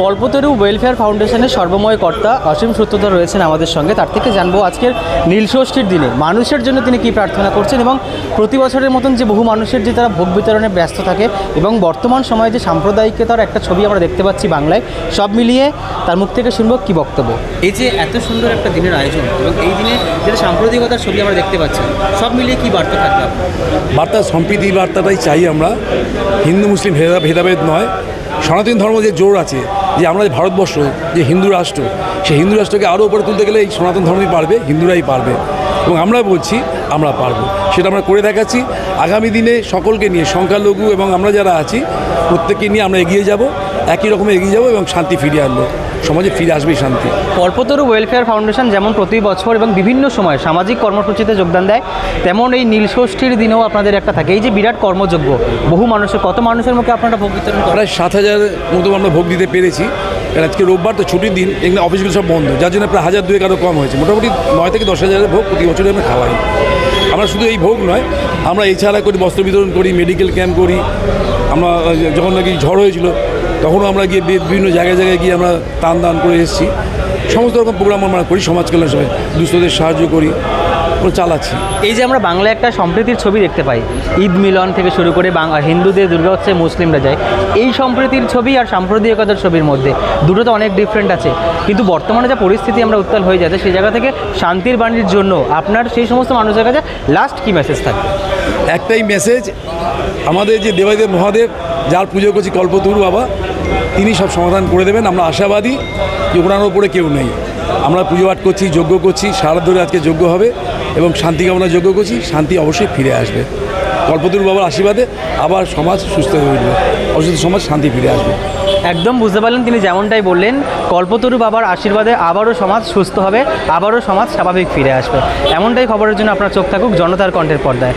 কল্পতরু welfare ফাউন্ডেশনের সর্বময় কর্তা অসীম সূত্রধর রয়েছেন আমাদের সঙ্গে। তার থেকে জানবো আজকের নীলষষ্ঠীর দিনে মানুষের জন্য তিনি কী প্রার্থনা করছেন এবং প্রতি বছরের মতন যে বহু মানুষের যে তারা ভোগ বিতরণে ব্যস্ত থাকে এবং বর্তমান সময়ে যে সাম্প্রদায়িকতার একটা ছবি আমরা দেখতে পাচ্ছি বাংলায়, সব মিলিয়ে তার মুখ থেকে শুনবো কী বক্তব্য। এই যে এত সুন্দর একটা দিনের আয়োজন এবং এই দিনে যেটা সাম্প্রদায়িকতার ছবি আমরা দেখতে পাচ্ছি, সব মিলিয়ে কী বার্তা থাকবে? বার্তা সম্প্রীতির বার্তাটাই চাই আমরা। হিন্দু মুসলিম ভেদাভেদ নয়। সনাতন ধর্ম যে জোর আছে যে আমরা যে ভারতবর্ষ যে হিন্দু রাষ্ট্র, সেই হিন্দু রাষ্ট্রকে আরও উপরে তুলতে গেলে এই সনাতন ধর্মই পারবে, হিন্দুরাই পারবে এবং আমরা বলছি আমরা পারবো, সেটা আমরা করে দেখাচ্ছি। আগামী দিনে সকলকে নিয়ে, সংখ্যালঘু এবং আমরা যারা আছি প্রত্যেককে নিয়ে আমরা এগিয়ে যাব, একই রকম এগিয়ে যাব এবং শান্তি ফিরিয়ে আনবো, সমাজে ফিরে আসবে শান্তি। কল্পতরু ওয়েলফেয়ার ফাউন্ডেশন যেমন প্রতি বছর এবং বিভিন্ন সময় সামাজিক কর্মসূচিতে যোগদান দেয়, তেমন এই নীলষষ্ঠীর দিনেও আপনাদের একটা থাকে। এই যে বিরাট কর্মযজ্ঞ, বহু মানুষের, কত মানুষের মুখে আপনারা ভোগ বিতরণ করেন? প্রায় 7,000 মতো আমরা ভোগ দিতে পেরেছি। আজকে রোববার তো ছুটির দিন, এখানে অফিসগুলো সব বন্ধ, যার জন্য প্রায় 1,002 আরও কম হয়েছে। মোটামুটি 9 থেকে 10,000 ভোগ প্রতি বছরে আমরা খাওয়াই। আমরা শুধু এই ভোগ নয়, আমরা এছাড়া করি বস্ত্র বিতরণ করি, মেডিকেল ক্যাম্প করি। আমরা যখন নাকি ঝড় হয়েছিল তখনও আমরা গিয়ে বিভিন্ন জায়গায় জায়গায় গিয়ে আমরা দান করে এসেছি। সমস্ত রকম প্রোগ্রাম আমরা করি, সমাজ কল্যাণ সবাই দুস্থদের সাহায্য করি, চালাচ্ছি। এই যে আমরা বাংলায় একটা সম্প্রীতির ছবি দেখতে পাই, ঈদ মিলন থেকে শুরু করে হিন্দুদের দুর্গা হচ্ছে, মুসলিমরা যায়, এই সম্প্রীতির ছবি আর সাম্প্রদায়িকতার ছবির মধ্যে দুটো তো অনেক ডিফারেন্ট আছে। কিন্তু বর্তমানে যে পরিস্থিতি আমরা উত্তাল হয়ে যাচ্ছে, সেই জায়গা থেকে শান্তির বাণীর জন্য আপনার সেই সমস্ত মানুষের কাছে লাস্ট কী মেসেজ থাকবে? একটাই মেসেজ, আমাদের যে দেবাদেব মহাদেব যার পুজো করছি কল্পতরু বাবা, তিনি সব সমাধান করে দেবেন। আমরা আশাবাদী যে ওনার ওপরে কেউ নেই। আমরা পুজো পাঠ করছি, যজ্ঞ করছি, সারা ধরে আজকে যজ্ঞ হবে এবং শান্তি কামনা যজ্ঞ করছি। শান্তি অবশ্যই ফিরে আসবে কল্পতরু বাবার আশীর্বাদে। আবার সমাজ সুস্থ হয়ে উঠবে, অসুস্থ সমাজ শান্তি ফিরে আসবে। একদম বুঝতে পারলেন, তিনি যেমনটাই বললেন, কল্পতরু বাবার আশীর্বাদে আবারও সমাজ সুস্থ হবে, আবারও সমাজ স্বাভাবিক ফিরে আসবে। এমনটাই খবরের জন্য আপনার চোখ থাকুক জনতার কণ্ঠের পর্দায়।